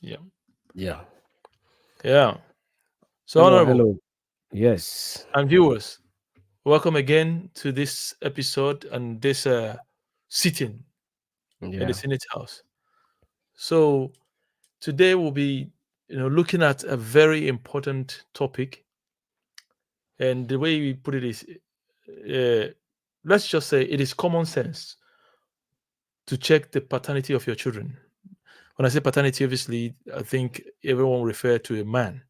Yeah. Yeah. Yeah. So, Hello, honorable hello. Yes. and viewers, welcome again to this episode and this sitting in the Yeah. Senate House. So, today we'll be, looking at a very important topic, and the way we put it is, uh, let's just say it is common sense to check the paternity of your children. When I say paternity, obviously, I think everyone refer to a man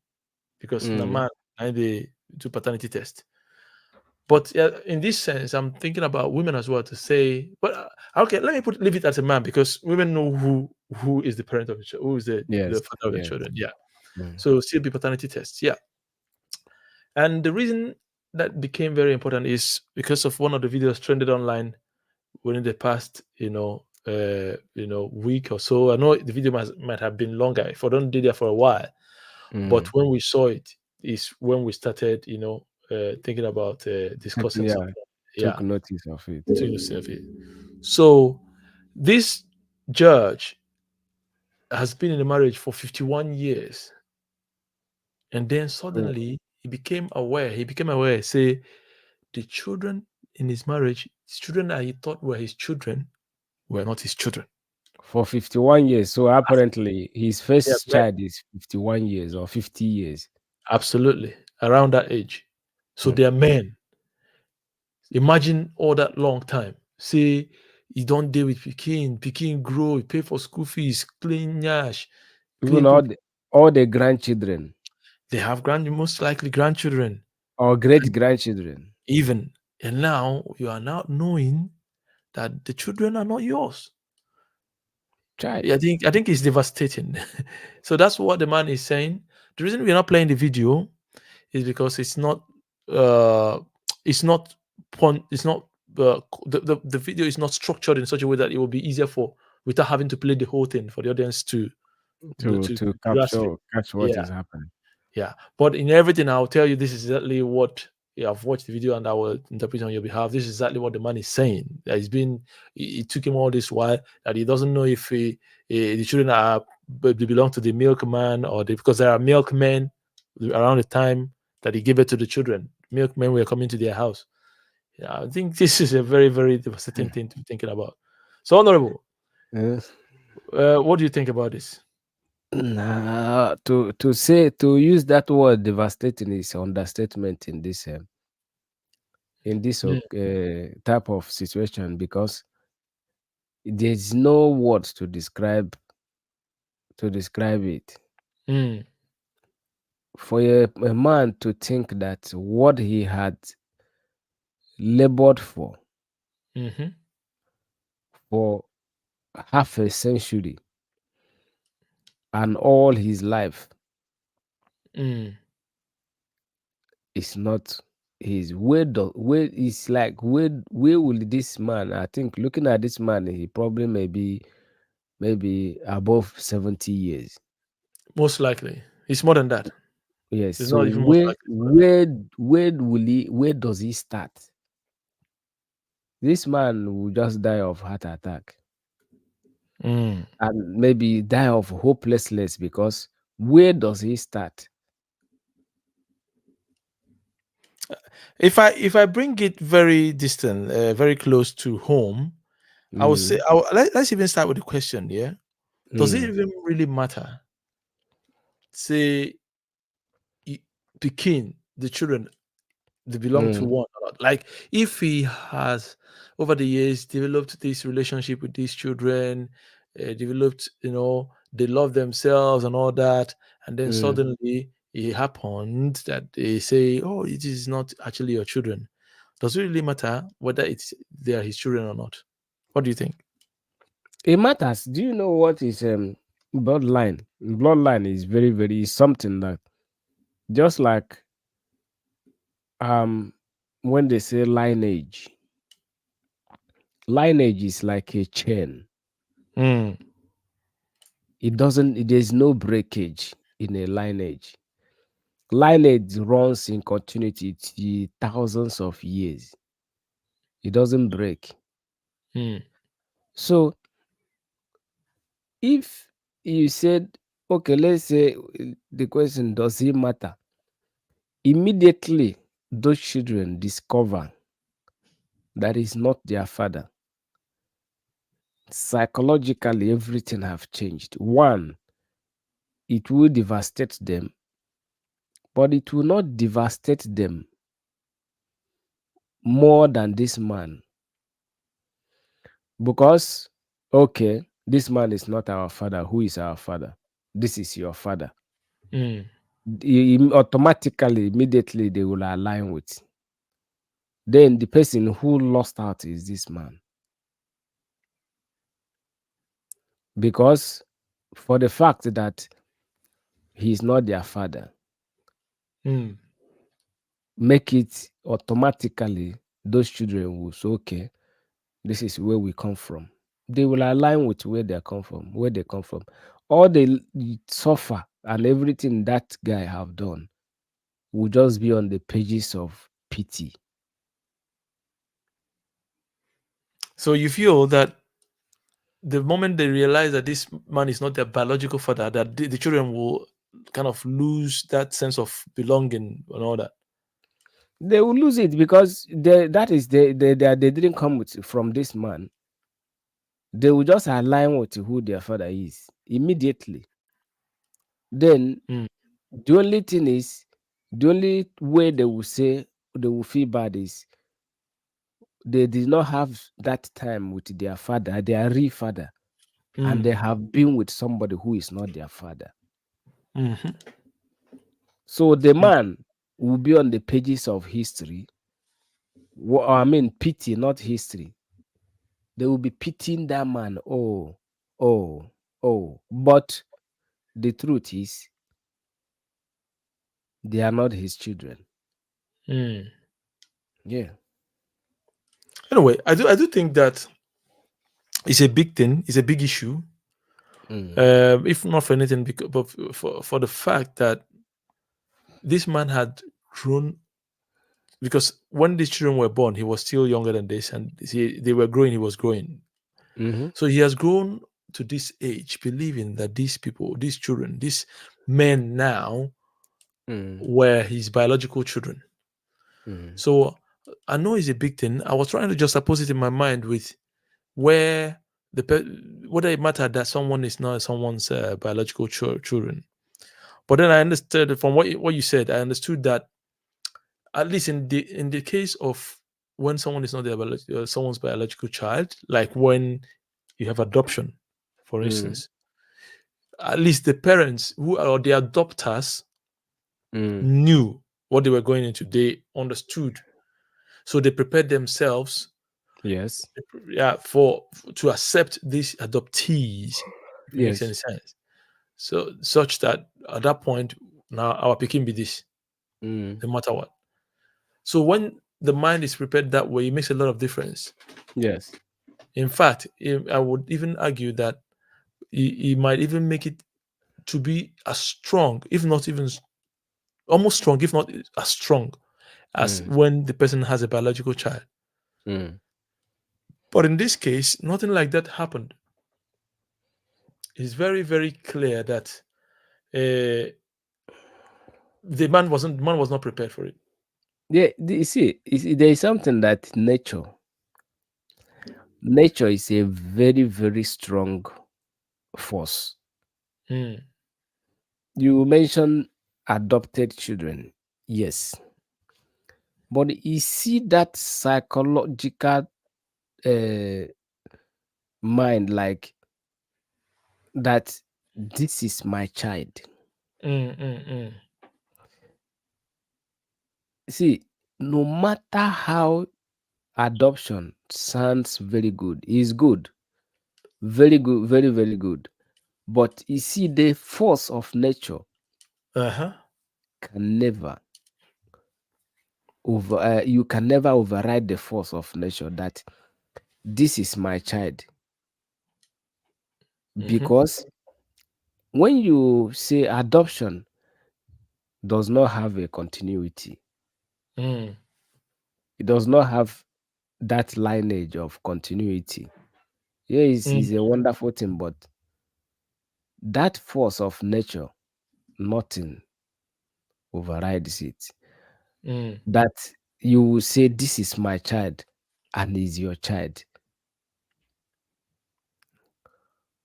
because the Mm. man and they do paternity test. But in this sense, I'm thinking about women as well to say, but okay, let me leave it as a man because women know who is the parent of the child, who is the Yes. father of the Yes. children. Yeah. Mm. So still be paternity tests. Yeah. And the reason that became very important is because of one of the videos trended online within the past, week or so. I know the video might have been longer if I don't did that for a while, but Mm. when we saw it is when we started, thinking about discussing Yeah. something. Yeah, Took notice of it. to yourself. So this judge has been in a marriage for 51 years, and then Oh, suddenly he became aware, say the children in his marriage, his children that he thought were his children were not his children. for 51 years. So apparently his They have first met. child is 51 years or 50 years. Absolutely around that age. So Mm. they are men. Imagine all that long time. Say you don't deal with Peking grow, you pay for school fees, clean yash, Even clean poop. all the grandchildren They have most likely grandchildren. or great grandchildren. Even and now you are now knowing that the children are not yours. Child. Yeah, I think it's devastating. So that's what the man is saying. The reason we're not playing the video is because uh it's not it's not the video is not structured in such a way that it will be easier for without having to play the whole thing for the audience to grasp it. Catch what Yeah. is happening. Yeah, but in everything, I'll tell you this is exactly what. Yeah, I've watched the video and I will interpret on your behalf. This is exactly what the man is saying. That he's been. It took him all this while that he doesn't know if the children they belong to the milkman because there are milkmen around the time that he gave it to the children. Milkmen were coming to their house. Yeah, I think this is a very very devastating thing to be thinking about. So, honorable, Yes. what do you think about this? Nah, to use that word devastating is understatement in this Mm, type of situation because there's no words to describe it. mm, For a man to think that what he had labored hmm for half a century and all his life mm. is not his where is like where will this man, I think looking at this man, he probably maybe above 70 years. Most likely, it's more than that. Yes. It's So not even most likely. It's more than where does he start? This man will just die of heart attack that. Mm. and maybe die of hopelessness because where does he start? If I bring it very distant, very close to home, I would say Mm, let's even start with the question. Yeah, does it mm, even really matter? Say, i- Pekin, the children, they belong to mm, one or not. Like if he has over the years developed this relationship with these children, developed, they love themselves and all that, and then mm. suddenly it happened that they say, "Oh, it is not actually your children." Does it really matter whether they are his children or not? What do you think? It matters. Do you know what is bloodline? Bloodline is very, very is something that just like um when they say lineage is like a chain. Mm, There's no breakage in a lineage. Lineage runs in continuity to thousands of years. It doesn't break. mm, So if you said Okay, let's say the question, does it matter? Immediately, those children discover that is not their father. Psychologically, everything have changed. One, it will devastate them, but it will not devastate them more than this man. Because, okay, this man is not our father. Who is our father? This is your father. Mm. Automatically, immediately, they will align with. Then the person who lost out is this man. Because for the fact that he is not their father, Mm. make it automatically those children will say, okay, this is where we come from. They will align with where they come from. All they suffer and everything that guy have done will just be on the pages of pity. So you feel that the moment they realize that this man is not their biological father, that the children will kind of lose that sense of belonging and all that. They will lose it because that is they didn't come from this man. They will just align with who their father is immediately. Then Mm. the only thing is, the only way they will say they will feel bad is they did not have that time with their father, their real father, and Mm. they have been with somebody who is not their father. Mm-hmm. So the man will be on the pages of history. I mean, pity, not history. They will be pitying that man. Oh, oh, oh. But the truth is, they are not his children. Mm. Yeah. Anyway, I do think that it's a big thing. It's a big issue. Mm, If not for anything, because but for the fact that this man had grown, because when these children were born, he was still younger than this, and they were growing. He was growing, mm-hmm, so he has grown to this age, believing that these people, these children, these men now mm, were his biological children. mm, So I know it's a big thing. I was trying to just oppose it in my mind with where whether it mattered that someone is not someone's biological children. But then I understood from what you said. I understood that at least in the case of when someone is not someone's biological child, like when you have adoption, for mm, instance, at least the parents who are the adopters mm. knew what they were going into. They understood, so they prepared themselves, Yes. yeah, for to accept these adoptees, if it makes any Yes. sense. So such that at that point, now our picking be this, Mm, no matter what. So when the mind is prepared that way, it makes a lot of difference. yes. In fact, I would even argue that it might even make it to be as strong, if not even almost strong, if not as strong as Mm, when the person has a biological child. mm. But in this case, nothing like that happened. It's very, very clear that uh, the man was not prepared for it. Yeah, you see, there is something that nature is a very, very strong force. Mm, You mentioned adopted children. Yes. But you see that psychological uh, mind, like that this is my child. mm, mm, mm, See, no matter how adoption sounds very good, is good, very good, very, very good. But you see, the force of nature uh-huh. can never you can never override the force of nature that this is my child. Hmm. Because when you say adoption does not have a continuity, Mm, it does not have that lineage of continuity. Yeah, it's mm, a wonderful thing, but that force of nature, nothing overrides it. Mm. That you will say, "This is my child," and is your child.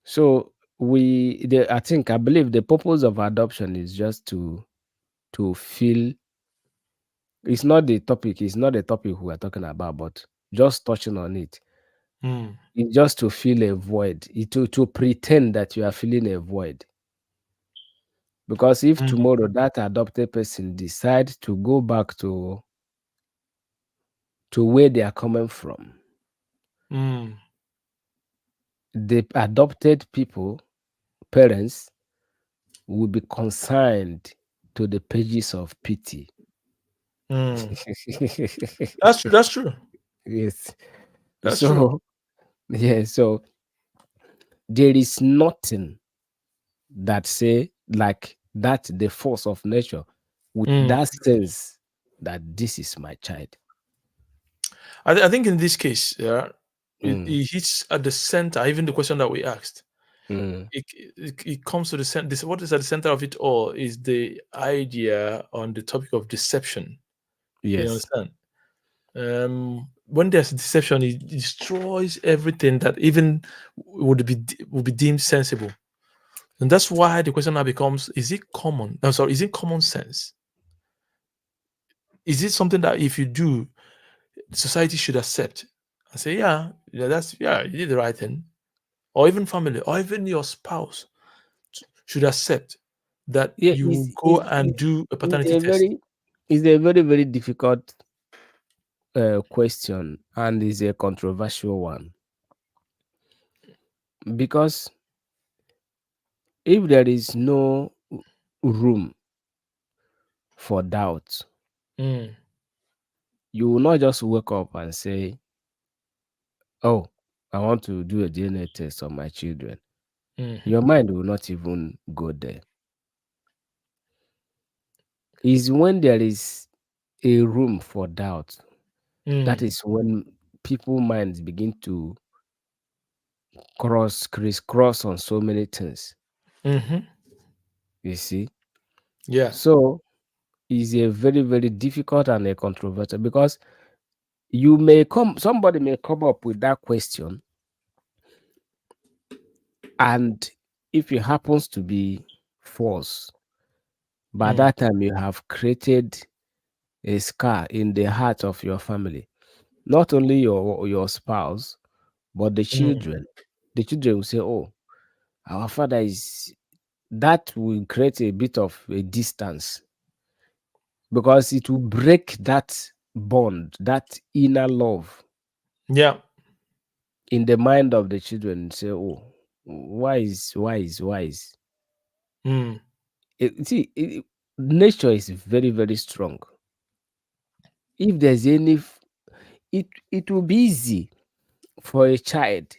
So I believe the purpose of adoption is just to feel. It's not the topic we are talking about, but just touching on it. Mm. It's just to fill a void. To pretend that you are filling a void. Because if Mm. tomorrow that adopted person decides to go back to where they are coming from, Mm. the adopted people, parents, will be consigned to the pages of pity. Mm. That's true. That's true. Yes. That's true. So, yeah, so there is nothing that say like that the force of nature with Mm. that sense that this is my child. I think in this case, yeah, Mm, it hits at the center. Even the question that we asked, mm, it comes to the center. This, what is at the center of it all is the idea on the topic of deception. You yes. understand? When there's deception, it destroys everything that even would be deemed sensible. And that's why the question now becomes: is it common? I'm sorry, is it common sense? Is it something that if you do, society should accept and say, yeah, yeah, that's yeah, you did the right thing, or even family, or even your spouse should accept that Yeah, you go and do a is paternity a test. very difficult question, and is a controversial one, because if there is no room for doubt, Mm, you will not just wake up and say, "Oh, I want to do a DNA test on my children." mhm, Your mind will not even go there. Is when there is a room for doubt, that mm, is when people minds begin to crisscross on so many things. mhm. You see, Yeah. so is a very difficult and a controversial, because somebody may come up with that question, and if it happens to be false, by Mm, that time you have created a scar in the heart of your family, not only your spouse, but the mm. children. The children will say, "Oh, our father is," that will create a bit of a distance, because it will break that bond, that inner love Yeah. in the mind of the children. Say, "Oh, why is?" Mm, Nature is very strong. If there's it will be easy for a child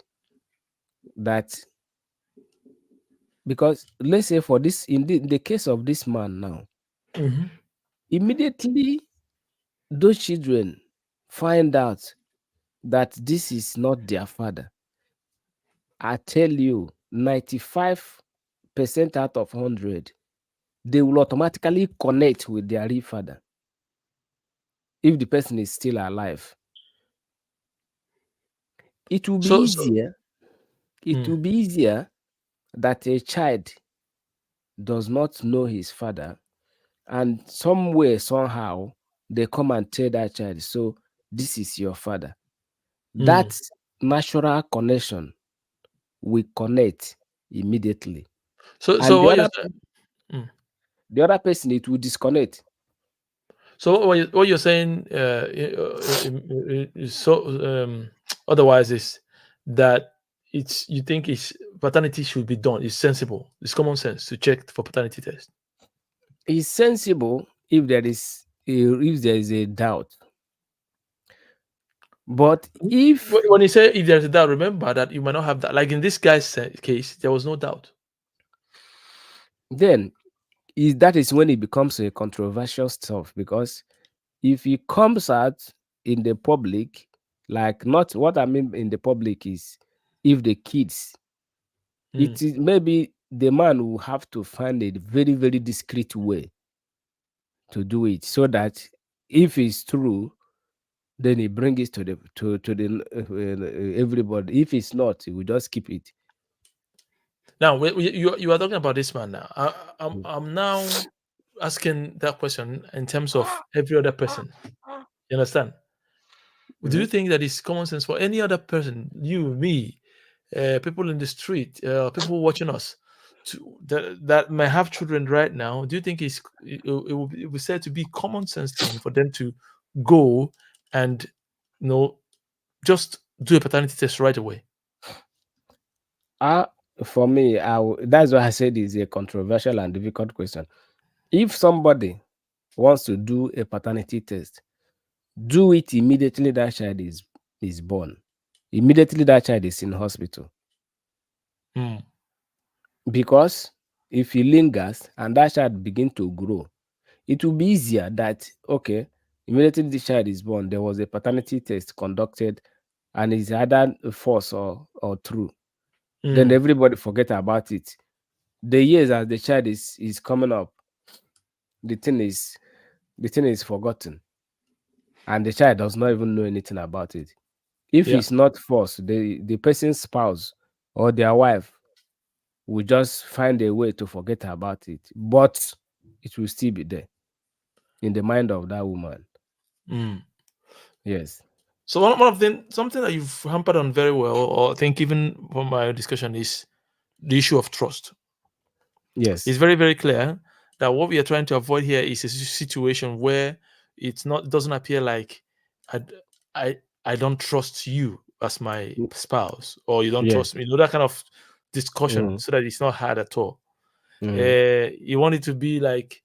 that, because let's say for this in the case of this man now, mhm, immediately those children find out that this is not their father, I tell you, 95% out of 100, they will automatically connect with their real father if the person is still alive. It will be so easier. It mm, will be easier that a child does not know his father, and somewhere, somehow, they come and tell that child, "So, this is your father." mm. That natural connection will connect immediately. And So what you're saying? Mm. the other person, it will disconnect. So what you're saying is so otherwise is that you think it's paternity should be done. It's sensible. It's common sense to check for paternity test. It's sensible if there is a doubt. But if When you say if there's a doubt, remember that you might not have that. Like in this guy's case, there was no doubt. then that is when it becomes a controversial stuff, because if it comes out in the public, like, not what I mean in the public is, if the kids, Mm, it is maybe the man will have to find a very, very discreet way to do it, so that if it's true, then he bring it to the everybody. If it's not, he will just keep it. Now you are talking about this man now. Mm. I'm now asking that question in terms of every other person. You understand? Do you Mhm. think that it's common sense for any other person, you, me, people in the street, people watching us, that may have children right now? Do you think it will be said to be common sense thing for them to go and just do a paternity test right away? Uh, for me, that's why I said it's a controversial and difficult question. If somebody wants to do a paternity test, do it immediately that child is born. Immediately that child is in hospital. Mm, Because if he lingers and that child begin to grow, it will be easier that, okay, immediately the child is born, there was a paternity test conducted and it's either false or true. Then mm, everybody forget about it. The years as the child is coming up, the thing is the thing is forgotten, and the child does not even know anything about it. If yeah. it's not false, the person's spouse or their wife will just find a way to forget about it, but it will still be there in the mind of that woman. Mm. Yes. So one of them, something that you've hampered on very well, or I think even from my discussion, is the issue of trust. It's Yes. very, very clear that what we are trying to avoid here is a situation where it doesn't appear like I, I don't trust you as my Mm. spouse, or you don't Yes. trust me. That kind of discussion, Mm. so that it's not hard at all. Mm. You want it to be like,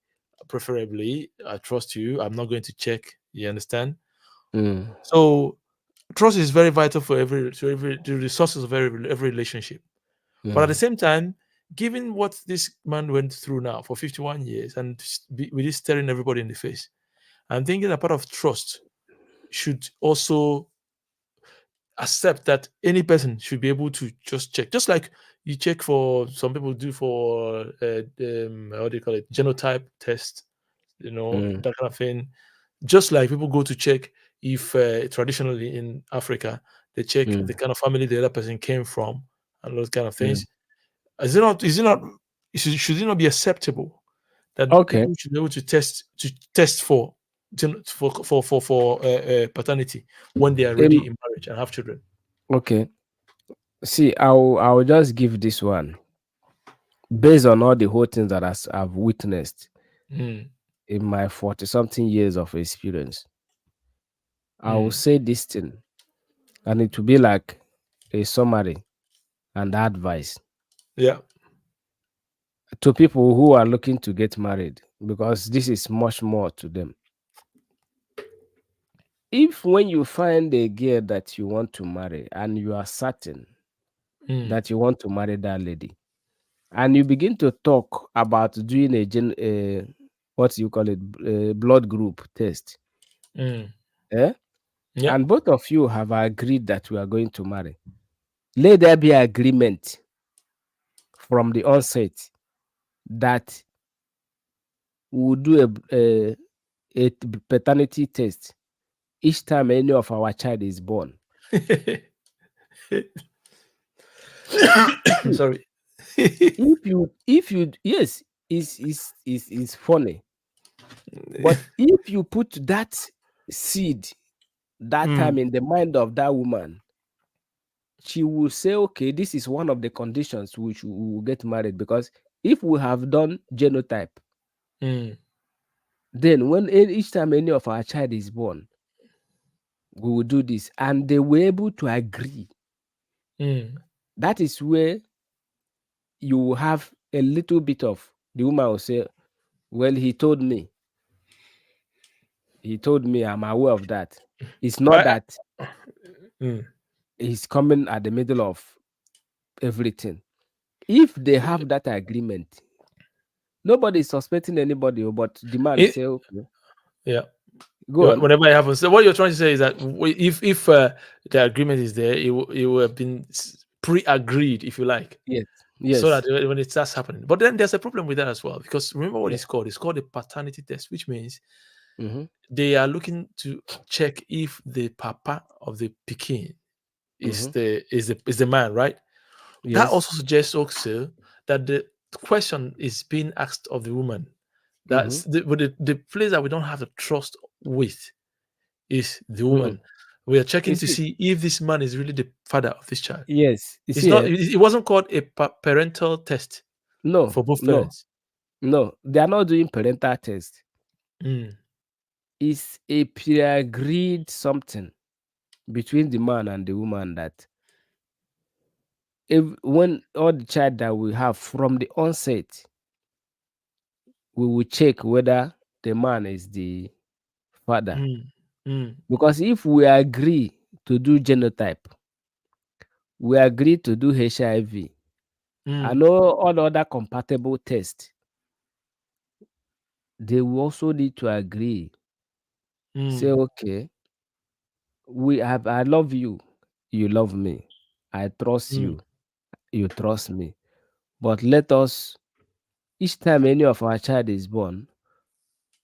preferably, I trust you. I'm not going to check. You understand? Mm. So trust is very vital for every the resources of every relationship. But at the Mm. same time, given what this man went through now for 51 years and with this staring everybody in the face, I'm thinking a part of trust should also accept that any person should be able to just check, just like you check for some people do for what do you call it, genotype test, Mm. that kind of thing. Just like people go to check if traditionally in Africa they check the Mm. kind of family the other person came from and those kind of Mm. things. Should it not be acceptable that Okay. people should be able to test for paternity when they are Um, already in marriage and have children? okay. See, I'll just give this one based on all the whole things that I've witnessed Mm, in my 40 something years of experience. I will mm, say this thing, and it will be like a summary and advice yeah. to people who are looking to get married, because this is much more to them. If when you find a girl that you want to marry and you are certain Mm, that you want to marry that lady, and you begin to talk about doing what you call it, blood group test, mm, eh? yeah. And both of you have agreed that we are going to marry, let there be agreement from the onset that we will do a paternity test each time any of our child is born. Sorry. If you yes, is funny, but if you put that seed that Mm, time in the mind of that woman, she will say, okay, this is one of the conditions which we will get married, because if we have done genotype, mm, then when each time any of our child is born, we will do this, and they were able to agree. mm, That is where you will have a little bit of the woman will say, well, he told me, I'm aware of that. It's not I, that mm. he's coming at the middle of everything. If they have that agreement, nobody is suspecting anybody, but the man It, say, okay, yeah. go on. Whenever it happens, so what you're trying to say is that if the agreement is there, it will have been pre-agreed, if you like. Yes. so that Yes. when it starts happening. But then there's a problem with that as well, because remember what Yeah. it's called? It's called a paternity test, which means Mm-hmm. they are looking to check if the papa of the Peking is Mm-hmm. the man, right? That Yes. also suggests also that the question is being asked of the woman. Mm-hmm. The place that we don't have the trust with is the Mm-mm. woman. We are You checking to see, see if this man is really the father of this child. yes. You It's see, not. It wasn't called a parental test no, for both no, parents. no. They are not doing parental test. Mm, It's a pre-agreed something between the man and the woman that if when all the child that we have from the onset, we will check whether the man is the father. mm, mm, Because if we agree to do genotype, we agree to do HIV, and mm, all other compatible tests, they will also need to agree. Say, mm, okay, I love you, you love me. I trust mm. you, you trust me. But let us, each time any of our child is born,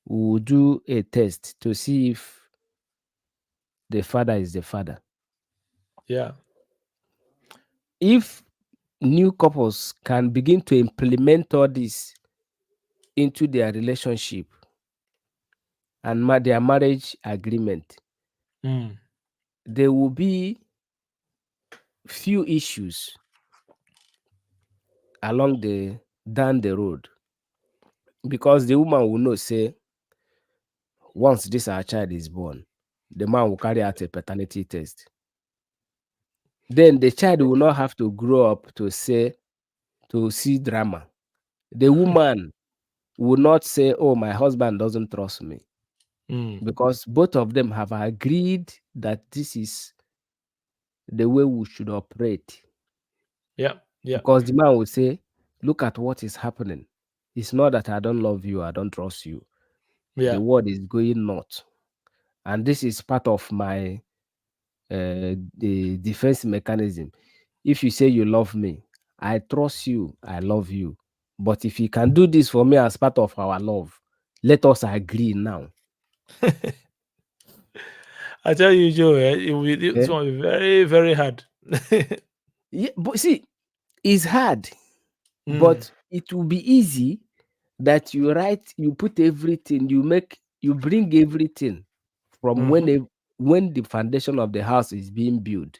we will do a test to see if the father is the father. Yeah. If new couples can begin to implement all this into their relationship and their marriage agreement, Mm, there will be few issues along the down the road, because the woman will know, say, once this our child is born, the man will carry out a paternity test. Then the child will not have to grow up to see drama. The woman will not say, oh, my husband doesn't trust me, mm. because both of them have agreed that this is the way we should operate. Yeah. Yeah. Because the man will say, look at what is happening. It's not that I don't love you, I don't trust you. The Yeah. world is going north. And this is part of my the defense mechanism. If you say you love me, I trust you, I love you. But if you can do this for me as part of our love, let us agree now. I tell you, Joe, it's Eh? going to be very, very hard. Yeah, but see, it's hard, Mm, but it will be easy that you write, you put everything, you bring everything from hmm. when the foundation of the house is being built.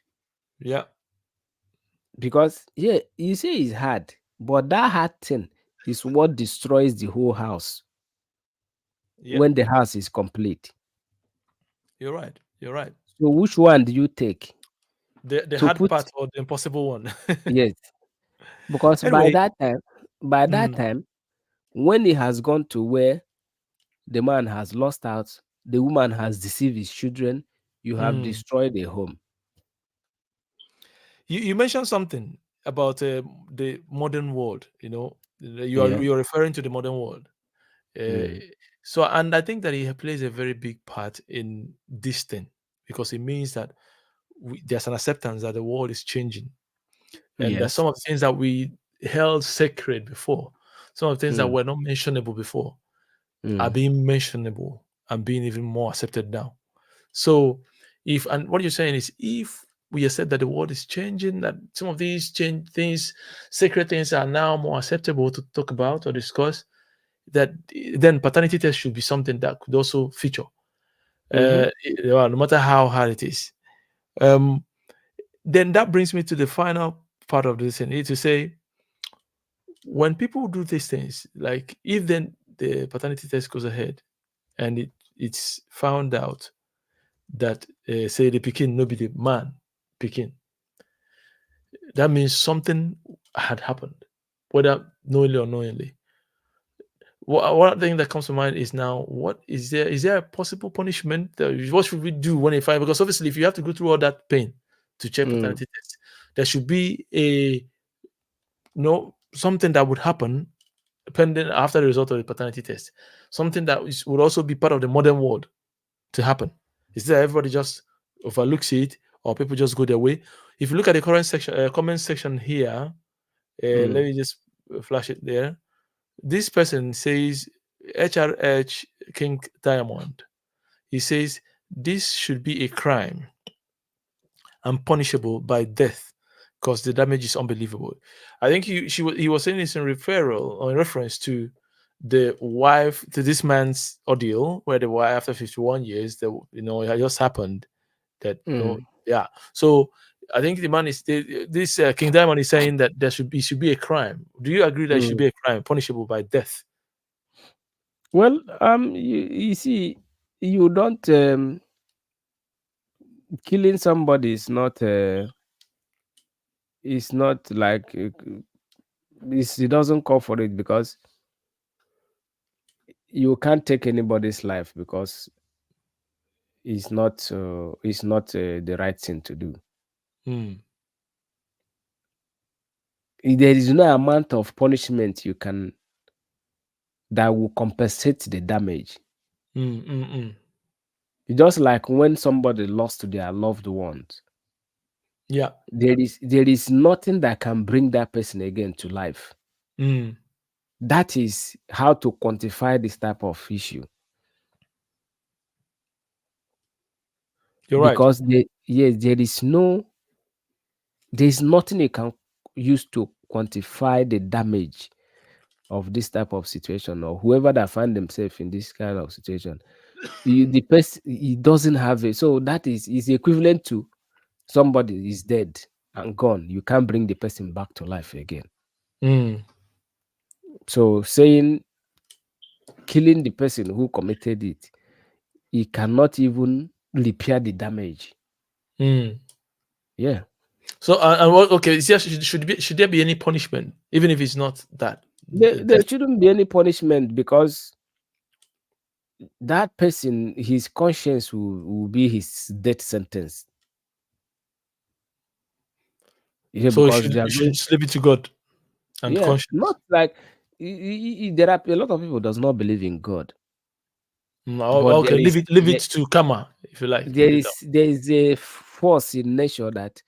Yeah. Because yeah, you say it's hard, but that hard thing is what destroys the whole house Yeah. when the house is complete. You're right. You're right. So which one do you take The to hard put? part or the impossible one. Yes, because Anyway. by that Mm, time, when it has gone to where the man has lost out, the woman has deceived his children, you have mm. destroyed a home. You mentioned something about the modern world. Yeah. you're referring to the modern world. Uh, Mm. so, and I think that he plays a very big part in this thing, because it means that there's an acceptance that the world is changing, and that Yes. some of the things that we held sacred before, some of the things that Mm. were not mentionable before, are Mm. being mentionable and being even more accepted now. So, if and what you're saying is, if we accept that the world is changing, that some of these change things, sacred things, are now more acceptable to talk about or discuss, that then paternity test should be something that could also feature, Mm-hmm. no matter how hard it is. Um, then that brings me to the final part of this, and to say, when people do these things, like if then the paternity test goes ahead and it's found out that say the Pekin no be the man Pekin, that means something had happened, whether knowingly or unknowingly. One thing that comes to mind is, now, what is there? Is there a possible punishment? What should we do when they find? Because obviously, if you have to go through all that pain to check Mm. paternity test, there should be a something that would happen pending after the result of the paternity test. Something that would also be part of the modern world to happen. Is that everybody just overlooks it, or people just go their way? If you look at the current section, comment section here, Let mm, me just flash it there. This person says HRH King Diamond. He says this should be a crime and punishable by death because the damage is unbelievable. I think he was saying this in referral or in reference to the wife to this man's ordeal where the wife after 51 years that it had just happened that mm, yeah. So I think the man is this King Diamond is saying that it should be a crime. Do you agree that it should mm. be a crime punishable by death? Well, you see, you don't killing somebody is not like it doesn't call for it because you can't take anybody's life because it's not the right thing to do. Mm, There is no amount of punishment you can that will compensate the damage. mm, mm, mm. It's just like when somebody lost their loved ones, Yeah. there is nothing that can bring that person again to life. Mm, That is how to quantify this type of issue you're right. because yes, there is nothing you can use to quantify the damage of this type of situation or whoever that find themselves in this kind of situation. The person he doesn't have it, so that is equivalent to somebody is dead and gone. You can't bring the person back to life again. Mm, So saying killing the person who committed it, he cannot even repair the damage. mm. Yeah. So and what? Okay, should there be any punishment even if it's not that There, the there death? shouldn't be any punishment because that person, his conscience will be his death sentence. Yeah, So because they are you should going. just leave it to God and Yeah, conscience. not like there are a lot of people does not believe in God, but Okay, leave it to karma if you like. there Leave it down. is there is a force in nature that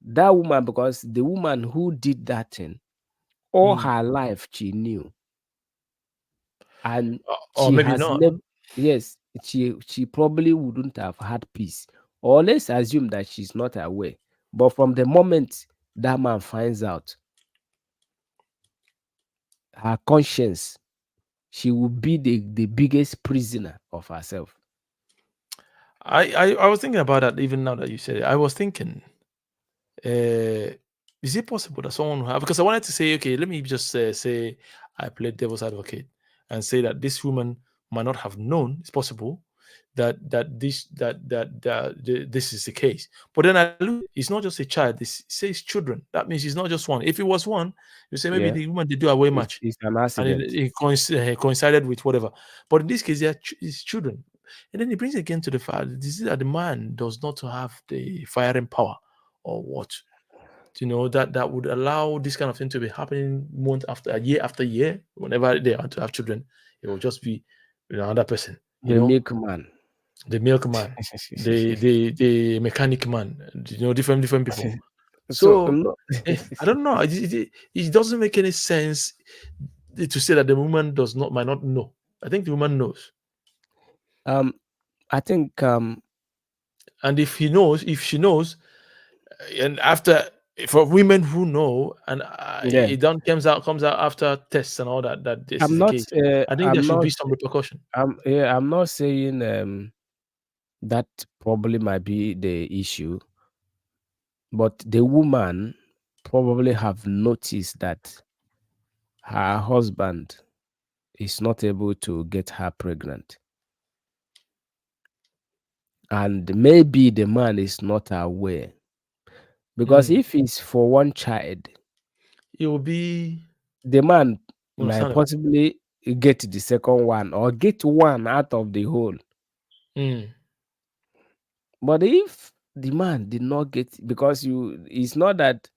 that woman, because the woman who did that thing all Mm. her life she knew, and Or she maybe has not. never, yes, she probably wouldn't have had peace, or let's assume that she's not aware, but from the moment that man finds out, her conscience, she will be the biggest prisoner of herself. I was thinking about that even now that you said it. I was thinking, uh, is it possible that someone who have because I wanted to say, okay, let me just say I played devil's advocate and say that this woman might not have known. It's possible that this is the case. But then I look at it, it's not just a child. This says children. That means it's not just one. If it was one, you say maybe Yeah, the woman did do away it's, match it's an and accident. it coincided with whatever. But in this case, it's children. And then it brings again to the fact this is that the man does not have the firing power or what that would allow this kind of thing to be happening month after year whenever they want to have children. It will just be another person, The milkman. the milkman, the mechanic man, different people. So So I don't know, it doesn't make any sense to say that the woman does not might not know. I think the woman knows. um I think And if she knows, and after for women who know, and yeah, it done comes out after tests and all that this is I'm the not case, I think there I'm should not be some repercussion. I'm not saying that probably might be the issue, but the woman probably have noticed that her husband is not able to get her pregnant, and maybe the man is not aware, because Mm. if it's for one child, It will be the man might understandable. possibly get the second one or get one out of the whole. Mm. But if the man did not get, because it's not that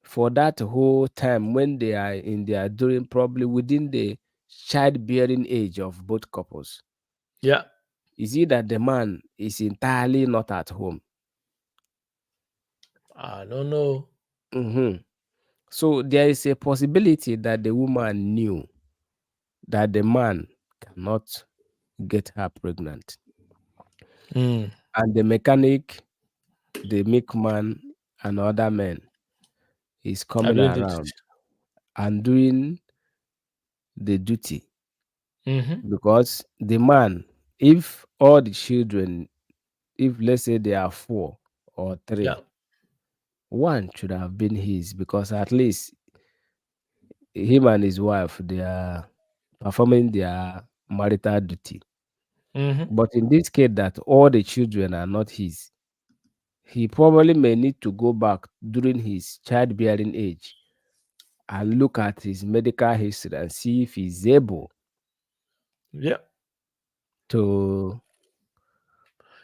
for that whole time when they are in their during probably within the childbearing age of both couples, Yeah, is it that the man is entirely not at home? I don't know. Mhm. So there is a possibility that the woman knew that the man cannot get her pregnant. Mm. And the mechanic, the milkman, and other men is I coming didn't do around and doing the duty. Mm-hmm. Because the man, if all the children, if let's say they are four or Yeah. three, one should have been his, because at least him and his wife, they are performing their marital duty. Mm-hmm. But in this case, that all the children are not his, he probably may need to go back during his childbearing age and look at his medical history and see if he's able Yeah. to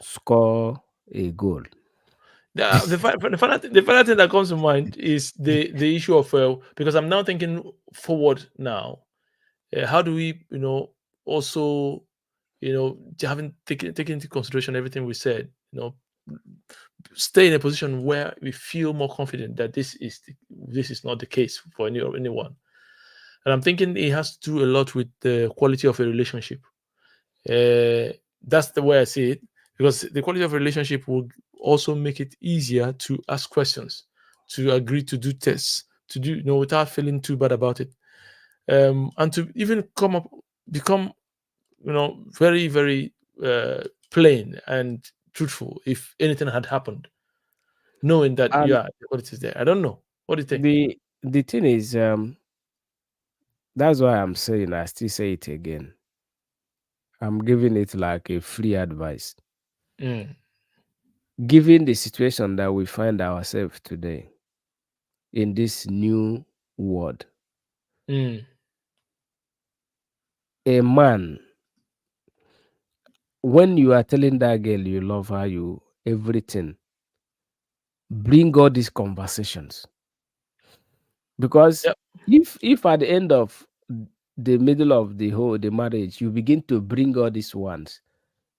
score a goal. The final thing that comes to mind is the issue of because I'm now thinking forward now. How do we, also, having taken into consideration everything we said, stay in a position where we feel more confident that this is not the case for anyone. And I'm thinking it has to do a lot with the quality of a relationship. Uh, that's the way I see it, because the quality of a relationship will also make it easier to ask questions, to agree to do tests, to do, without feeling too bad about it, and to even become, very, very plain and truthful if anything had happened, knowing that, And yeah, the quality is there. I don't know. What do you think? the thing is, that's why I'm saying, I still say it again. I'm giving it like a free advice. Mm, Given the situation that we find ourselves today in this new world, mm, a man, when you are telling that girl you love her, you everything, bring all these conversations. Because yeah. if at the end of the middle of the marriage you begin to bring all these ones,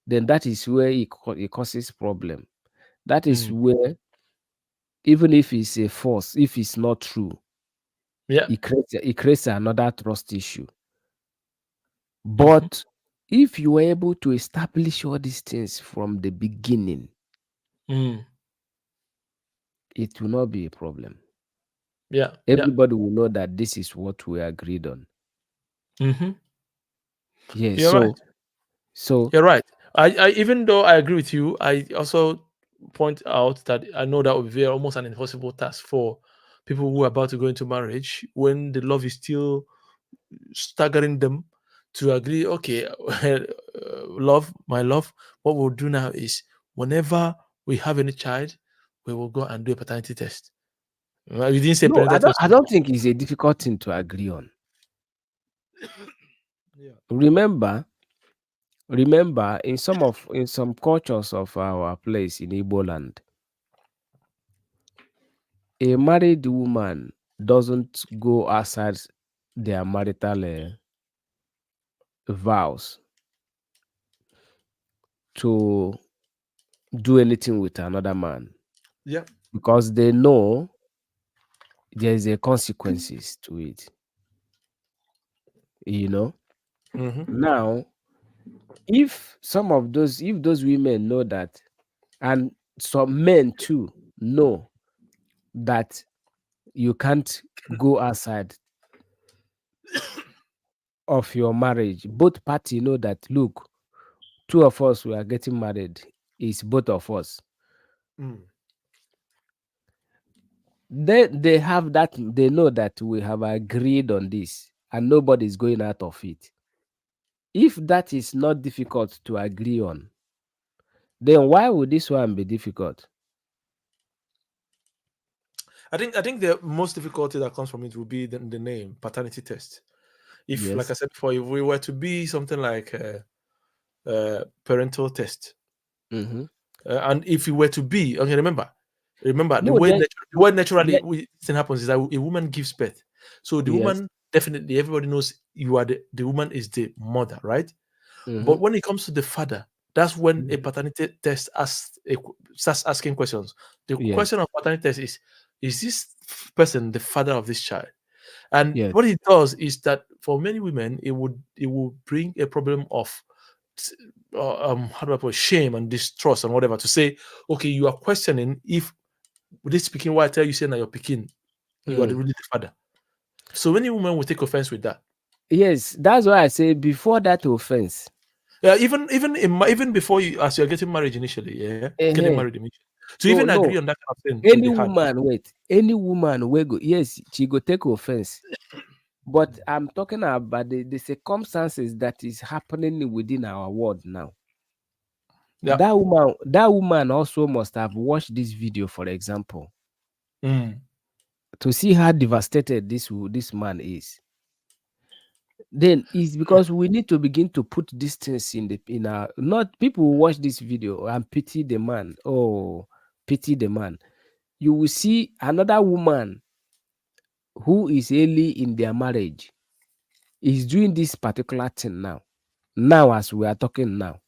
then that is where it causes problem. That is Mm, where, even if it's a force, if it's not true, yeah. it creates another trust issue. Hmm. But if you were able to establish all these things from the beginning, Mm, it will not be a problem. yeah. Yeah. Everybody will know that this is what we agreed on. Hmm. Yes. You're right. So You're right. I even though I agree with you, I also point out that I know that would be almost an impossible task for people who are about to go into marriage when the love is still staggering them to agree. Okay, love, my love. What we'll do now is whenever we have any child, we will go and do a paternity test. You didn't say no, I parental don't. test. I don't think it's a difficult thing to agree on. Yeah. Remember, remember, in some cultures of our place in Igbo land, a married woman doesn't go outside their marital vows to do anything with another man, Yeah. because they know there is a consequences to it. You know. Hmm. Now, if those women know that, and some men too know that you can't go outside of your marriage, both party know that, look, two of us we are getting married, is both of us. Mm. They have that, they know that we have agreed on this and nobody's going out of it. If that is not difficult to agree on, then why would this one be difficult? I think the most difficulty that comes from it will be the name paternity test. If, like I Yes. said before, if we were to be something like parental test, Mm-hmm. and if we were to be, okay, remember No, then the way naturally yeah, thing happens is that a woman gives birth. So the yes. woman, definitely everybody knows you are the woman is the mother, right? Mm-hmm. But when it comes to the father, that's when a Mm-hmm. paternity test starts asking questions. The Yes. question of paternity test is, is this person the father of this child? And Yes. what it does is that for many women, it will bring a problem of how do I put it, shame and distrust and whatever, to say, okay, you are questioning if this speaking why I tell you saying that you're picking, you are Mm. really the father. So many women will take offense with that. Yes, that's why I say before that offense. Yeah, even before you, as you're getting married initially, yeah, getting married uh initially, to even No, agree no. on that kind of thing will be Any hard. woman, wait, any woman will go, yes, she go take offense. But I'm talking about the circumstances that is happening within our world now. Yeah. That woman also must have watched this video, for example, Mm. to see how devastated this man is. Then it's because we need to begin to put these things in our, not people who watch this video and pity the man. Oh, pity the man. You will see another woman who is early in their marriage is doing this particular thing now. Now, as we are talking now,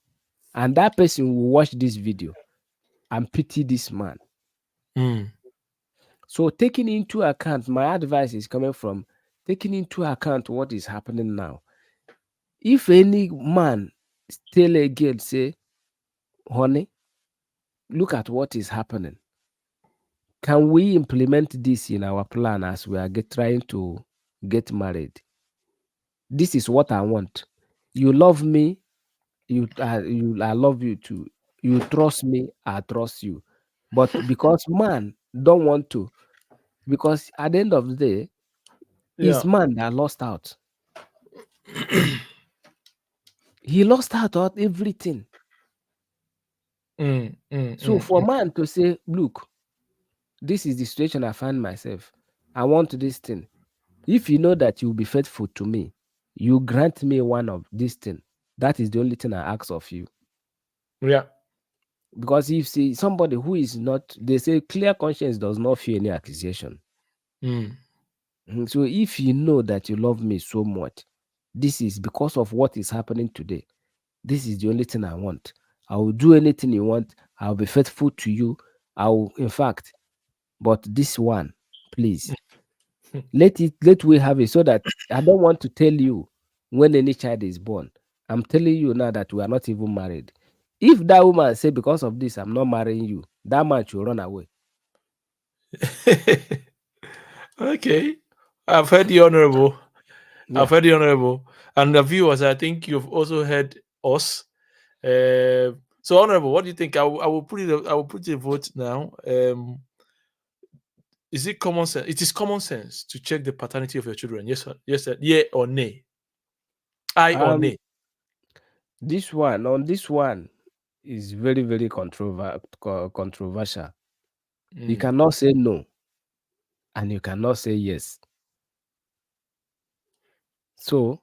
and that person will watch this video and pity this man. Mm. So, taking into account, my advice is coming from taking into account what is happening now. If any man tell a girl, say, honey, look at what is happening. Can we implement this in our plan as we are trying to get married? This is what I want. You love me, I love you too. You trust me, I trust you. But because man don't want to, because at the end of the day, Yeah. it's man that lost out. He lost out on everything. Mm, mm, So mm, for mm. man to say, look, this is the situation I find myself. I want this thing. If you know that you'll be faithful to me, you grant me one of this thing. That is the only thing I ask of you. Yeah. Because if see somebody who is not, they say clear conscience does not fear any accusation. Mm. So if you know that you love me so much, this is because of what is happening today. This is the only thing I want. I will do anything you want. I'll be faithful to you. I will, in fact, but this one, please, let we have it so that I don't want to tell you when any child is born. I'm telling you now that we are not even married. If that woman say because of this I'm not marrying you, that man should run away. Okay. I've heard the honorable. I've Yeah. heard the honorable. And the viewers, I think you've also heard us. So honorable, what do you think? I will put it. I will put a vote now. Is it common sense? It is common sense to check the paternity of your children. Yes, yes, yeah or nay. I or Um, nay. this one is very, very controversial. You Mm. cannot say no and you cannot say yes. So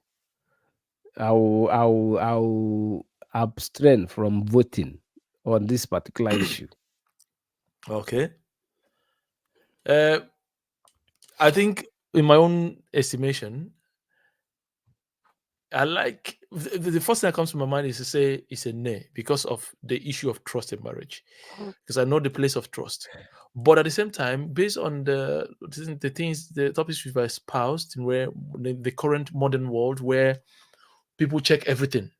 I will abstain from voting on this particular issue. Okay. Uh, I think in my own estimation, I like the first thing that comes to my mind is to say it's a nay because of the issue of trust in marriage, because I know the place of trust. But at the same time, based on the things, the topics we've espoused, in where the current modern world where people check everything,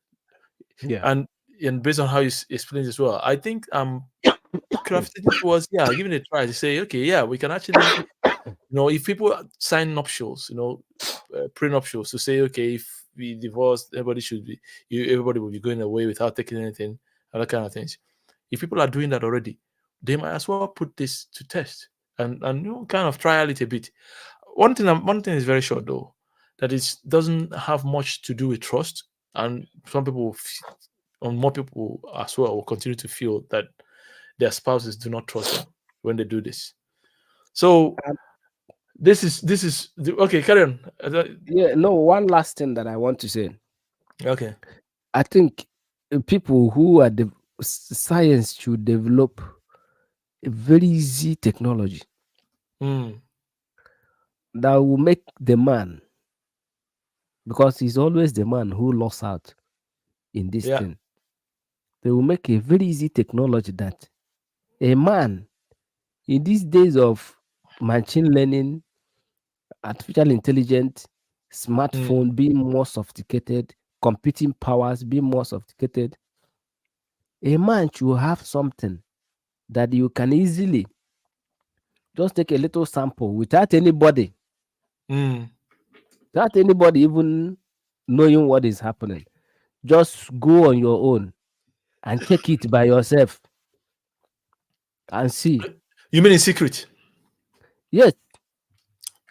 Yeah. and based on how you explain as well, I think I'm crafting towards, yeah, giving it a try to say, okay, yeah, we can actually, if people sign nuptials, prenuptials, to say, okay, if we divorce, everybody should be, everybody will be going away without taking anything, other kind of things. If people are doing that already, they might as well put this to test and kind of trial it a bit. One thing is very sure though, that it doesn't have much to do with trust, and some people, or more people as well, will continue to feel that their spouses do not trust them when they do this. So Um, okay. Carry on. yeah, no, one last thing that I want to say. Okay. I think people who are the science should develop a very easy technology Mm, that will make the man, because he's always the man who lost out in this yeah. thing. They will make a very easy technology that a man in these days of machine learning, artificial intelligence, Mm, smartphone being more sophisticated, computing powers being more sophisticated, a man should have something that you can easily just take a little sample mm. without anybody even knowing what is happening. Just go on your own and take it by yourself and see. You mean in secret? Yes,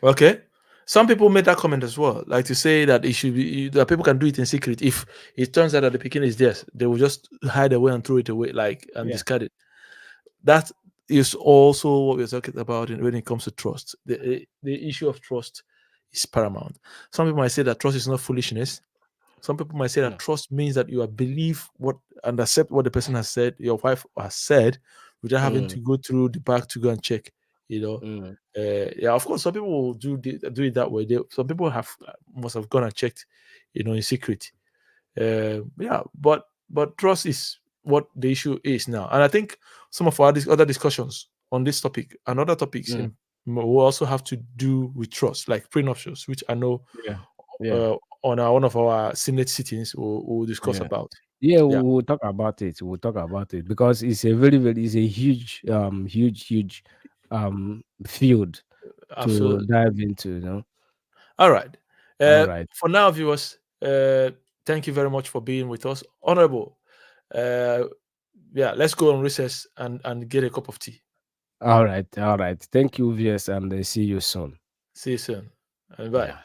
Okay. Some people made that comment as well, like to say that it should be that people can do it in secret. If it turns out that the picking is theirs, they will just hide away and throw it away, like and yeah, discard it. That is also what we're talking about when it comes to trust. The issue of trust is paramount. Some people might say that trust is not foolishness. Some people might say that yeah. trust means that you believe what and accept what the person has said, your wife has said, without having Mm, to go through the back to go and check. You know, mm, yeah, of course, some people will do it that way. Some people have must have gone and checked, in secret. Yeah, but trust is what the issue is now, and I think some of our other discussions on this topic and other topics mm, will also have to do with trust, like prenuptials, which I know yeah, yeah, uh, on one of our Senate sittings we'll discuss yeah. about. Yeah, Yeah, we'll talk about it. We'll talk about it because it's a very, very, it's a huge, huge field to absolutely. dive into, you know. All right. All right. For now, viewers, thank you very much for being with us. Honorable, uh, yeah, let's go on recess and get a cup of tea. All right. All right. Thank you, VS, and see you soon. See you soon. And bye. Yeah.